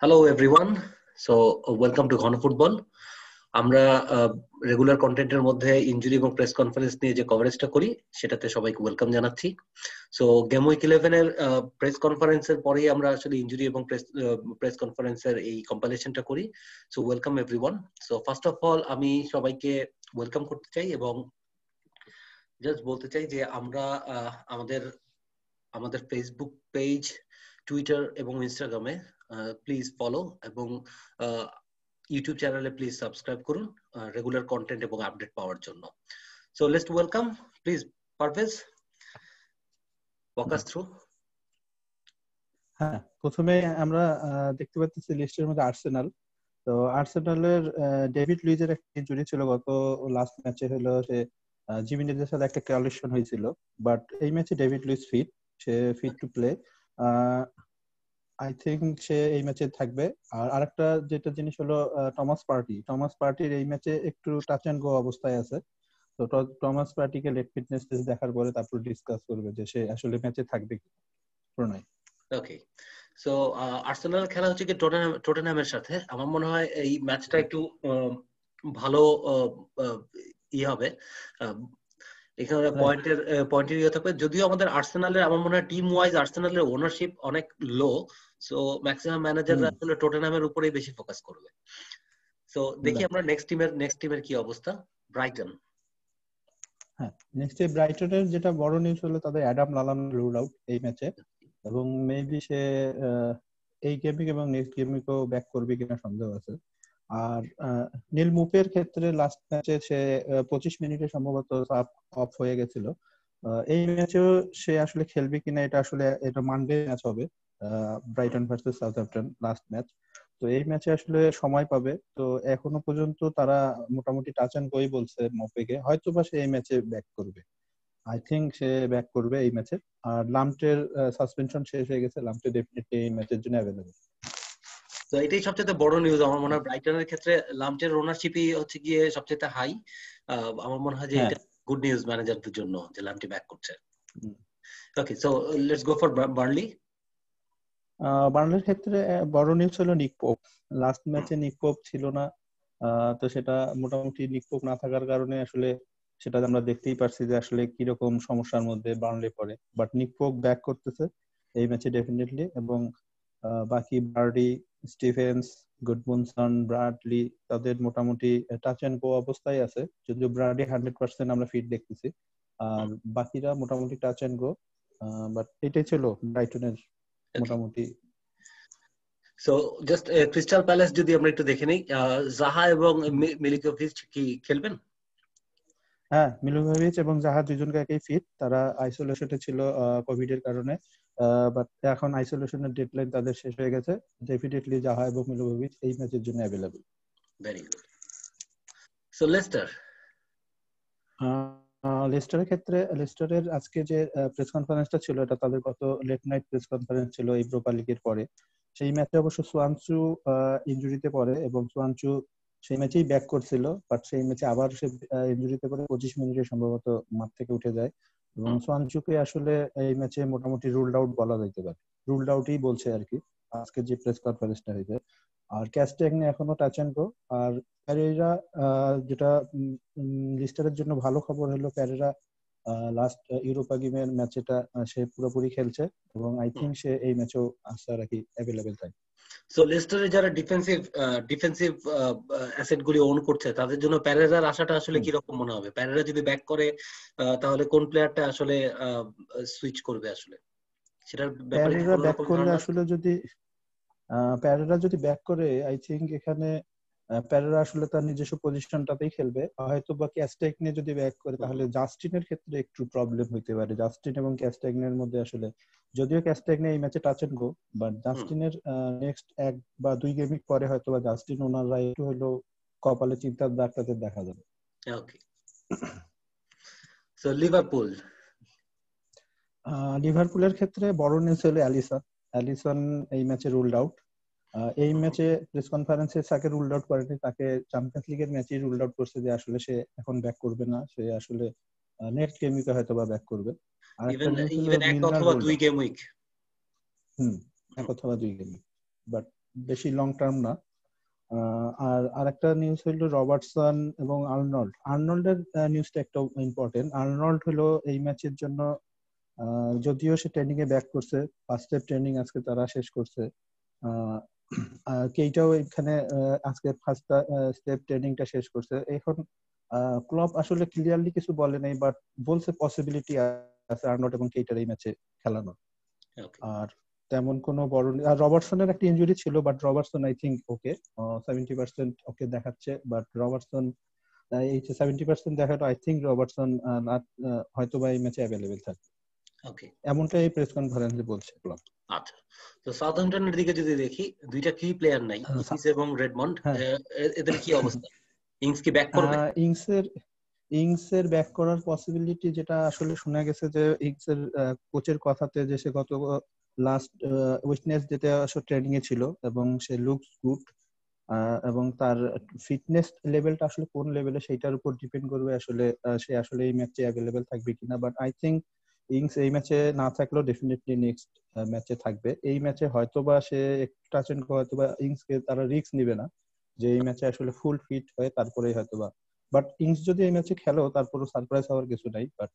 Hello everyone. Welcome to Ghana Football. আমরা regular কন্টেন্টের মধ্যে ইনজুরি এবং প্রেস কনফারেন্স নিয়ে যে কভারেজটা করি সেটাতে সবাইকে ওয়েলকাম জানাচ্ছি। সো গেম উইক 11 এর প্রেস কনফারেন্সের পরেই আমরা আসলে ইনজুরি এবং প্রেস কনফারেন্সের এই কম্পাইলেশনটা করি। So welcome everyone. So first of all আমি সবাইকে ওয়েলকাম করতে চাই এবং জাস্ট বলতে চাই যে আমরা আমাদের ফেসবুক পেজ, টুইটার এবং ইনস্টাগ্রামে প্লিজ ফলো এবং ইউটিউব চ্যানেলে প্লিজ সাবস্ক্রাইব করুন রেগুলার কন্টেন্ট এবং আপডেট পাওয়ার জন্য। So let's welcome, please Parvez walk us through. হ্যাঁ, প্রথমে আমরা দেখতে পাচ্ছি লিস্টের মধ্যে আর্সেনাল। তো আর্সেনালের ডেভিড লুইজের একটা ইনজুরি ছিল গত লাস্ট ম্যাচে, হলো সে জিমিনেজের সাথে একটা কোয়ালিশন হয়েছিল, বাট এই ম্যাচে ডেভিড লুইজ ফিট, সে fit to play. I think সে এই ম্যাচে থাকবে। আর আরেকটা যেটা জিনিস হলো টমাস পার্টির এই ম্যাচে একটু টাচ এন্ড গো অবস্থায় আছে। তো টমাস পার্টিকে লেগ ফিটনেস টেস্ট দেখার পরে তারপর ডিসকাস করবে যে সে আসলে ম্যাচে থাকবে কি প্রণয়। ওকে, সো আর্সেনাল খেলা হচ্ছে কি টটেনহ্যামের সাথে। আমার মনে হয় এই ম্যাচটা একটু ভালো হবে। এখানে পয়েন্টের ইয়ে থাকবে, যদিও আমাদের আর্সেনালের আমার মনে হয় টিম ওয়াইজ আর্সেনালের ওনারশিপ অনেক লো। সো ম্যাক্সিমাম ম্যানেজাররা আসলে টটেনহ্যামের উপরেই বেশি ফোকাস করবে। সো দেখি আমরা নেক্সট টিমের কি অবস্থা। ব্রাইটন। হ্যাঁ, নেক্সট ব্রাইটনের যেটা বড় নিউজ হলো তাদের অ্যাডাম লালানা রুল আউট এই ম্যাচে, এবং মেবি সে এই গেমিং এবং নেক্সট গেমিংও ব্যাক করবে কিনা সন্দেহ আছে। আর নীল মুপের ক্ষেত্রে লাস্ট ম্যাচে সে 25 মিনিটে সম্ভবত অফ হয়ে গেছিল। এই ম্যাচেও সে আসলে খেলবে কিনা এটা মানডে ম্যাচ হবে, Brighton versus Southampton last match. তো এই ম্যাচে আসলে সময় পাবে। তো এখনো পর্যন্ত তারা মোটামুটি টাচ এন্ড গোই বলছে মপেকে, হয়তো বা সে এই ম্যাচে ব্যাক করবে। আই থিংক সে ব্যাক করবে এই ম্যাচে। আর লাম্পটের সাসপেনশন শেষ হয়ে গেছে, লাম্পটে ডেফিনেটলি এই ম্যাচের জন্য অ্যাভেলেবল। তো এটাই সবচেয়ে বড় নিউজ আমার মনে হয়। ব্রাইটনের ক্ষেত্রে লাম্পটের ওনারশিপই হচ্ছে গিয়ে সবচেয়ে হাই। আমার মনে হয় যে এটা গুড নিউজ ম্যানেজারদের জন্য যে লাম্পটি ব্যাক করছে। Okay, so let's go for Burnley. বার্নলির ক্ষেত্রে বড় নিউজ হলো নিক পোপ। লাস্ট ম্যাচে নিক পোপ ছিল না। তো সেটা মোটামুটি নিক পোপ না থাকার কারণে আসলে সেটা আমরা দেখতেই পারছি যে আসলে কিরকম সমস্যার মধ্যে বার্নলি পড়ে। বাট নিক পোপ ব্যাক করতেছে এই ম্যাচে ডেফিনেটলি, এবং বাকি বার্ডি, স্টিফেন্স, গুডমুনসন, ব্রাডলি তাদের মোটামুটি টাচ এন্ড গো অবস্থায় আছে, যদিও ব্রাডি 100% আমরা ফিট দেখতেছি, আর বাকিরা মোটামুটি টাচ এন্ড গো। বাট এটাই ছিল ব্রাইটনের মোটামুটি। সো জাস্ট ক্রিস্টাল প্যালেস যদি আমরা একটু দেখে নেই, জাহা এবং মিলিকোভিচ কি খেলবেন? হ্যাঁ, মিলিকোভিচ এবং জাহা দুজনকে একই ফিট। তারা আইসোলেশনে ছিল কোভিড এর কারণে, বাট এখন আইসোলেশনের ডেডলাইন তাদের শেষ হয়ে গেছে। ডেফিনেটলি জাহা এবং মিলিকোভিচ এই ম্যাচের জন্য available. Very good. So Leicester. লেস্টারের আজকে যে প্রেস কনফারেন্সটা ছিল, এটা তাদের গত লেট নাইট প্রেস কনফারেন্স ছিল এই ইউরোপা লিগের পরে। সেই ম্যাচে অবশ্য সোয়ানচু ইনজুরিতে পড়ে, এবং সোয়ানচু সেই ম্যাচেই ব্যাক করছিল, বাট সেই ম্যাচে আবার সে ইনজুরিতে পড়ে 25 মিনিটে সম্ভবত মাঠ থেকে উঠে যায়। এবং সোয়ানচুকে আসলে এই ম্যাচে মোটামুটি রুলড আউট বলা যেতে পারে, রুলড আউটই বলছে আর কি আজকে যে প্রেস কনফারেন্সটা হয়েছে। আর ক্যাস্টেগনে এখনো টাচ এন্ড গো। আর পেরেরা, যেটা লিস্টারের জন্য ভালো খবর হলো, পেরেরা লাস্ট ইউরোপা গেমের ম্যাচটা সে পুরোপুরি খেলছে, এবং আই থিংক সে এই ম্যাচেও আশা রাখি অ্যাভেলেবল থাকে। সো লেস্টারে যারা ডিফেন্সিভ অ্যাসেট গুলি ওন করছে তাদের জন্য পেরেরার আশাটা আসলে কি রকম মনে হবে? পেরেরা যদি ব্যাক করে তাহলে কোন প্লেয়ারটা আসলে সুইচ করবে আসলে? সেটার ব্যাপারে পেরেরা ব্যাক করলে আসলে পেরেরা যদি ব্যাক করে, আই থিংক এখানে পেরেরা আসলে তার নিজস্ব পজিশনটাতেই খেলবে। হয়তো বা ক্যাস্টেগনে যদি ব্যাক করে তাহলে জাস্টিনের ক্ষেত্রে একটু প্রবলেম হইতে পারে। জাস্টিন এবং ক্যাস্টেগনের মধ্যে আসলে, যদিও ক্যাস্টেগনে এই ম্যাচে টাচ এন্ড গো, বাট জাস্টিনের নেক্সট 1 বা 2 গেম পরে হয়তো বা জাস্টিন ওনাররা একটু হলো কপালে চিন্তার দাগটাতে দেখা যাবে। ওকে, সো লিভারপুলের ক্ষেত্রে বড় নিউজ হলো অ্যালিসন এই ম্যাচে রুলড আউট। এই ম্যাচে প্রেস কনফারেন্সে তাকে রুলড আউট করেনি, তাকে চ্যাম্পিয়ন্স লিগের ম্যাচেই রুলড আউট করছে যে আসলে সে এখন ব্যাক করবে না, সে আসলে নেক্সট গেমে হয়তো বা ব্যাক করবে। আর একটা নিউজ হলো এক অথবা 2 গেম উইক। এক অথবা 2 গেম, বাট বেশি লং টার্ম না। আর আরেকটা নিউজ হলো রবার্টসন এবং আর্নল্ডের নিউজটা একটা ইম্পর্টেন্ট। আর্নল্ড হলো এই ম্যাচের জন্য, যদিও সে ট্রেনিং এ ব্যাক করছে, ফার্স্ট স্টেপ ট্রেনিং আজকে তারা শেষ করছে। কেইটাও এখানে আজকে ফার্স্ট স্টেপ ট্রেনিংটা শেষ করছে। এখন ক্লব আসলে ক্লিয়ারলি কিছু বলে নাই, বাট বলছে পসিবিলিটি আছে আর্নল্ড এবং কেইটার এই ম্যাচে খেলানোর। আর তেমন কোনো বড়, আর রবার্টসনের একটা ইনজুরি ছিল, বাট রবার্টসন আই থিঙ্ক ওকে, 70% ওকে দেখাচ্ছে। বাট রবার্টসন এই 70% দেখাটা, আই থিঙ্ক রবার্টসন হয়তো বা এই ম্যাচে অ্যাভেলেবেল থাকবে, এমনটাই প্রেস কনফারেন্সে বলছে ক্লাব। আচ্ছা, তো সাউথহ্যাম্পটনের দিকে যদি দেখি, দুইটা কি প্লেয়ার নাই, ইংস এবং রেডমন্ড, এদের কি অবস্থা? ইংস কি ব্যাক করবে? ইংসের ব্যাক করার পসিবিলিটি যেটা আসলে শোনা গেছে যে ইংসের কোচের কথাতে, যে সে গত লাস্ট ওয়েডনেসডেতে ট্রেনিং এ ছিল এবং সে লুকস গুড, এবং তার ফিটনেস লেভেলটা আসলে কোন লেভেলে সেটার উপর ডিপেন্ড করবে আসলে সে আসলে এই ম্যাচে অ্যাভেলেবেল থাকবে কিনা। বাট আই থিঙ্ক ইংস এই ম্যাচে না থাকলেও ডেফিনেটলি নেক্সট ম্যাচে থাকবে। এই ম্যাচে হয়তোবা সে টাচেনকো হয়তোবা ইংসকে তারা রিস্ক নিবে না যে এই ম্যাচে আসলে ফুল ফিট হয়ে তারপরেই হয়তোবা। বাট ইংস যদি এই ম্যাচে খেলো তারপরও সারপ্রাইজ হওয়ার কিছু নাই। বাট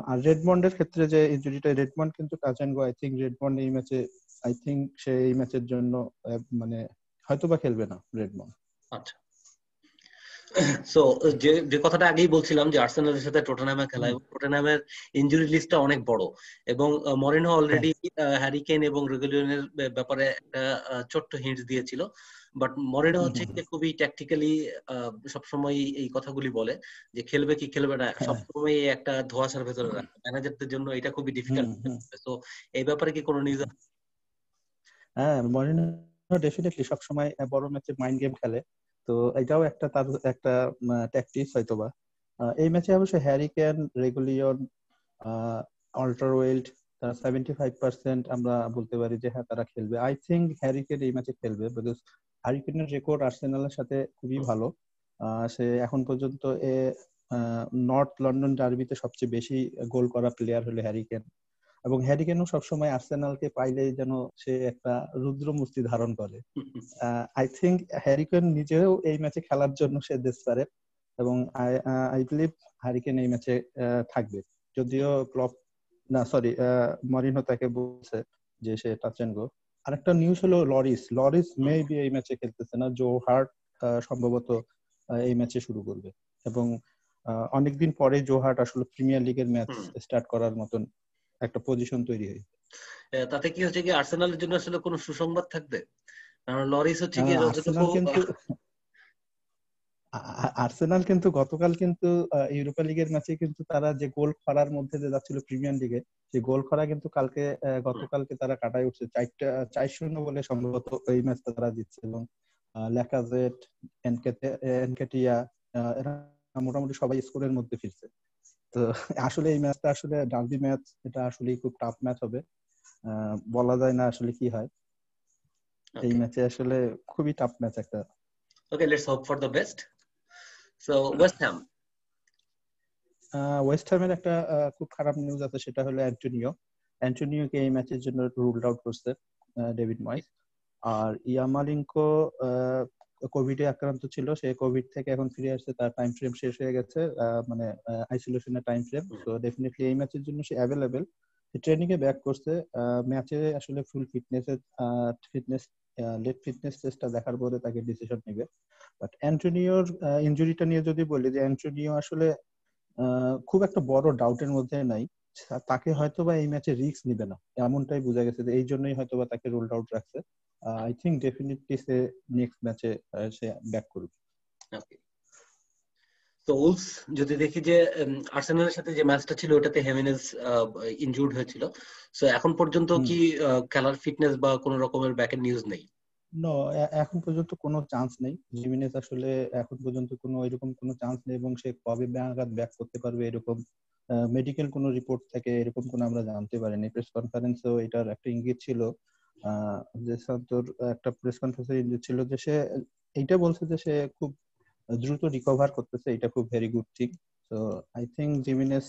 আর রেডমন্ডের ক্ষেত্রে যে ইনজুরিটা, রেডমন্ড কিন্তু টাচেনকো, আই থিঙ্ক রেডমন্ড এই ম্যাচে, আই থিঙ্ক সে এই ম্যাচের জন্য মানে হয়তোবা খেলবে না রেডমন্ড। আচ্ছা, সো যে কথাটা আগেই বলছিলাম যে আর্সেনালের সাথে টটেনহ্যামে খেলা, এবং টটেনহ্যামের ইনজুরি লিস্টটা অনেক বড়, এবং মরিনহো অলরেডি হ্যারি কেইন এবং রেগুলিয়নের ব্যাপারে একটা ছোট্ট হিন্টস দিয়েছিল। বাট মরিনহো হচ্ছে খুবই ট্যাকটিক্যালি সবসময় এই কথাগুলি বলে যে খেলবে কি খেলবে না সবসময় একটা ধোঁয়াশার ভেতরে রাখে। ম্যানেজারদের জন্য এটা খুবই ডিফিকাল্ট। তো এই ব্যাপারে কি কোনো নিউজ? হ্যাঁ, মরিনহো ডেফিনেটলি সবসময় বড় ম্যাচে মাইন্ড গেম খেলে, তো এটাও একটা তার একটা ট্যাকটিক্স হয়তোবা। এই ম্যাচে অবশ্য হ্যারি কেন, রেগুলিয়ন, আল্টারওয়েল্ড, তারা 75% আমরা বলতে পারি যে হ্যাঁ তারা খেলবে। আই থিঙ্ক হ্যারি কেন এই ম্যাচে খেলবে, বিকজ হ্যারি কেনের রেকর্ড আর্সেনালের সাথে খুবই ভালো। সে এখন পর্যন্ত নর্থ লন্ডন ডার্বিতে সবচেয়ে বেশি গোল করা প্লেয়ার হলো হ্যারি কেন, এবং হ্যারি কেনও সবসময় আর্সেনালকে পাইলেই যেন সে একটা রুদ্র মূর্তি ধারণ করে। আই থিঙ্ক হ্যারি কেন নিজেও এই ম্যাচে খেলার জন্য সে ডেসপারেট, এবং আই বিলিভ হ্যারি কেন এই ম্যাচে থাকবে। যদিও ক্লব না, সরি, মরিনহো তাকে বলছে যে সে টাচ এন্ড গো। আরেকটা নিউজ হলো লরিস মেবি এই ম্যাচে খেলতেছে না, জো হার্ট সম্ভবত এই ম্যাচে শুরু করবে, এবং অনেকদিন পরে জো হার্ট আসলে প্রিমিয়ার লিগের ম্যাচ স্টার্ট করার মতন একটা পজিশন তৈরি হয়। তাতে কি হচ্ছে কি আর্সেনালের জন্য আসলে কোনো সুসংবাদ থাকবে? কারণ লরিস হচ্ছে কি আর্সেনাল কিন্তু গতকাল কিন্তু ইউরোপা লিগের ম্যাচে কিন্তু তারা যে গোল খরার মধ্যে যে যাচ্ছিল প্রিমিয়ার লিগে, সেই গোল খরা কিন্তু গতকালকে তারা কাটায় উঠছে 4-0 বলে সম্ভবত এই ম্যাচটা তারা জিতছে, এবং ল্যাকাজেট, এনকেটিয়া এরা মোটামুটি সবাই স্কোরের মধ্যে ফিরছে। তো আসলে এই ম্যাচটা আসলে ডার্বি ম্যাচ, এটা আসলে খুব টাফ ম্যাচ হবে, বলা যায় না আসলে কি হয় এই ম্যাচে, আসলে খুবই টাফ ম্যাচ একটা। Okay, let's hope for the best. So West হ্যামের একটা খুব খারাপ নিউজ আছে, সেটা হলো অ্যান্টোনিওকে এই ম্যাচের জন্য রুলড আউট করছে ডেভিড ময়েস। আর ইয়ামালিঙ্কো কোভিডে আক্রান্ত ছিল, সে কোভিড থেকে এখন ফিরে আসছে, তার টাইম ফ্রেম শেষ হয়ে গেছে, মানে আইসোলেশনের টাইম ফ্রেম। সো ডেফিনেটলি এই ম্যাচের জন্য সে অ্যাভেলেবেল, ট্রেনিং এ ব্যাক করছে। ম্যাচে আসলে ফুল ফিটনেস টেস্টটা দেখার পরে তাকে ডিসিশন নেবে। বাট অ্যান্টোনিওর ইনজুরিটা নিয়ে যদি বলি, যে অ্যান্টোনিও আসলে খুব একটা বড় ডাউটের মধ্যে নাই, তাকে হয়তোবা এই ম্যাচে রিস্ক নিবে না এমনটাই বোঝা গেছে, এই জন্যই হয়তোবা তাকে রোলড আউট রাখছে। I think definitely say next ম্যাচে সে ব্যাক করবে। তো উলস যদি দেখি যে আর্সেনালের সাথে যে ম্যাচটা ছিল ওটাতে হেমিনেজ ইনজুর্ড হয়েছিল, সো এখন পর্যন্ত কি খেলার ফিটনেস বা কোনো রকমের ব্যাকের নিউজ নেই? নো, এখন পর্যন্ত কোনো চান্স নেই। জিমিনেজ আসলে এখন পর্যন্ত কোনো এরকম কোনো চান্স নেই, এবং সে কবে ব্যাক করতে পারবে এরকম মেডিকেল কোনো রিপোর্ট থেকে এরকম কোনো আমরা জানতে পারিনি। প্রেস কনফারেন্সেও এটার একটা ইঙ্গিত ছিল, যে সান্তোর একটা প্রেস কনফারেন্সে ইঙ্গিত ছিল যে সে এইটা বলছে যে সে খুব দ্রুত রিকভার করতেছে, এটা খুব ভেরি গুড থিং। তো আই থিঙ্ক জিমিনেজ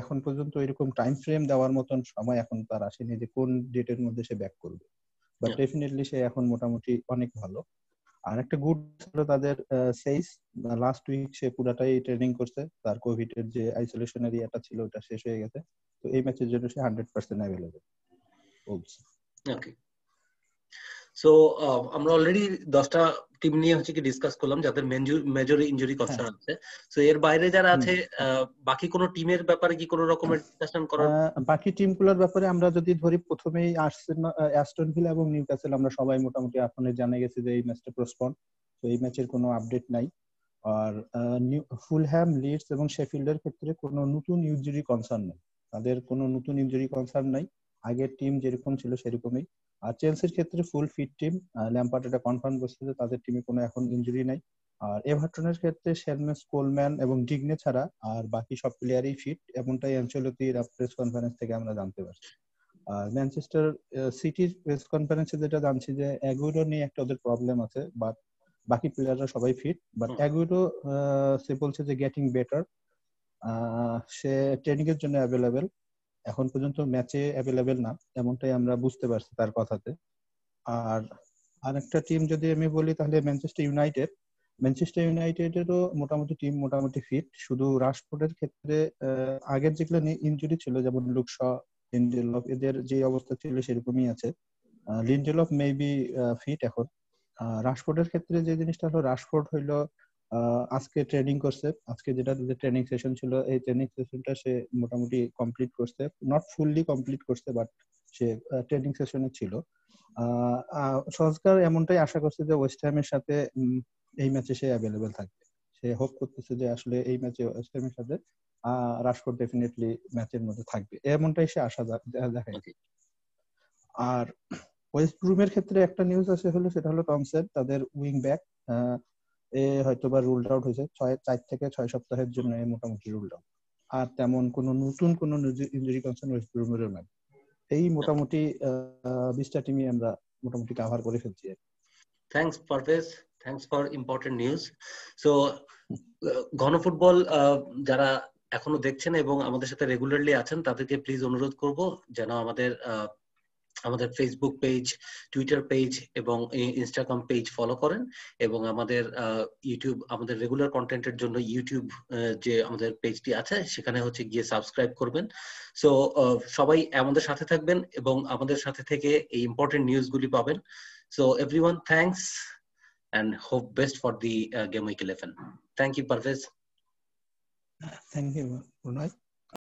এখন পর্যন্ত এরকম টাইম ফ্রেম দেওয়ার মতন সময় এখন তার আসেনি যে কোন ডেটের মধ্যে সে ব্যাক করবে। বাট ডেফিনেটলি সে এখন মোটামুটি অনেক ভালো। আর একটা গুড ছিল তাদের সেইস, লাস্ট উইক সে পুরাটাই ট্রেনিং করছে, তার কোভিড এর যে আইসোলেশন এরিয়াটা ছিল ওটা শেষ হয়ে গেছে, তো এই ম্যাচের জন্য সে 100% অ্যাভেলেবল বলছে। ওকে, সো আমরা অলরেডি 10টা টিম নিয়ে হচ্ছে কি ডিসকাস করলাম যাদের মেজর ইনজুরি কনসার্ন আছে। সো এর বাইরে যারা আছে বাকি কোন টিমের ব্যাপারে কি কোনো রকমের ডিসকাশন করার? বাকি টিমগুলোর ব্যাপারে আমরা যদি ধরি, প্রথমেই অ্যাস্টন ভিলা এবং নিউক্যাসল, আমরা সবাই মোটামুটি এখনই জানা গেছে যে এই ম্যাচটা পোস্টপোন, তো এই ম্যাচের কোনো আপডেট নাই। আর ফুলহ্যাম, লিডস এবং শেফিল্ডের ক্ষেত্রে কোনো নতুন ইনজুরি কনসার্ন নেই, তাদের কোনো নতুন ইনজুরি কনসার্ন নাই, আগের টিম যেরকম ছিল সেরকমই। আর চেলসির ক্ষেত্রে ফুল ফিট টিম, ল্যাম্পার্ড এটা কনফার্ম করছে যে তাদের টিমে কোনো এখন ইনজুরি নাই। আর এভারটনের ক্ষেত্রে শেলমেস, কোলম্যান এবং ডিগনে ছাড়া আর বাকি সব প্লেয়ারই ফিট, এমনটাই অ্যানচেলত্তির প্রেস কনফারেন্স থেকে আমরা জানতে পারছি। আর ম্যানচেস্টার সিটির প্রেস কনফারেন্সে যেটা জানছি যে অ্যাগুইরো নিয়ে একটা ওদের প্রবলেম আছে, বাট বাকি প্লেয়াররা সবাই ফিট। বাট অ্যাগুইরো সে বলছে যে গেটিং বেটার, সে ট্রেনিং এর জন্য অ্যাভেলেবেল, এখন পর্যন্ত ম্যাচে অ্যাভেলেবেল না, এমনটাই আমরা বুঝতে পারছি তার কথাতে। আর আরেকটা টিম যদি আমি বলি তাহলে ম্যানচেস্টার ইউনাইটেডেরও মোটামুটি টিম মোটামুটি ফিট, শুধু রাশফোর্ডের ক্ষেত্রে আগের যেগুলো ইনজুরি ছিল যেমন লুক শ, লিন্ডেলফ, এদের যে অবস্থা ছিল সেরকমই আছে। লিন্ডেলফ মেবি ফিট এখন। রাশফোর্ডের ক্ষেত্রে যে জিনিসটা হলো, রাশফোর্ড হইলো আজকে ট্রেনিং করছে, আজকে যেটা ট্রেনিং সেশন ছিল এই ট্রেনিং সেশনটা সে মোটামুটি কমপ্লিট করছে, নট ফুললি কমপ্লিট করছে বাট সে ট্রেনিং সেশনে ছিল। সলস্কার এমনটাই আশা করছে যে ওয়েস্ট হ্যামের সাথে এই ম্যাচে সে অ্যাভেলেবেল থাকবে, সে হোপ করতেছে যে আসলে এই ম্যাচে ওয়েস্ট হ্যামের সাথে রাশফোর্ড ডেফিনেটলি ম্যাচের মধ্যে থাকবে, এমনটাই সে আশা দেখায়। আর ওয়েস্ট ব্রুমের ক্ষেত্রে একটা নিউজ আছে হলো, সেটা হলো টমসেন, তাদের উইং ব্যাক, এ হয়তোবা রুলড আউট হয়েছে 4 থেকে 6 সপ্তাহের জন্য, মোটামুটি রুলড আউট। আর তেমন কোনো নতুন কোনো ইনজুরি কনসার্ন ওয়েস্ট ব্রুমের নাই। এই মোটামুটি 20টা টিমই আমরা মোটামুটি কভার করে ফেলছি। Thanks Parvez, thanks for important news. So ঘনফুটবল যারা এখনো দেখছেন এবং আমাদের সাথে রেগুলারলি আছেন তাদেরকে প্লিজ অনুরোধ করব যেন আমাদের ফেসবুক পেজ, টুইটার পেজ এবং ইনস্টাগ্রাম পেজ ফলো করেন, এবং আমাদের ইউটিউব, আমাদের রেগুলার কন্টেন্টের জন্য ইউটিউব যে আমাদের পেজটি আছে সেখানে হচ্ছে গিয়ে সাবস্ক্রাইব করবেন। সো সবাই আমাদের সাথে থাকবেন এবং আমাদের সাথে থেকে এই ইম্পর্টেন্ট নিউজগুলি পাবেন। So everyone, thanks and hope best for the Game Week 11. Thank you, Parvez. Thank you, Pranay.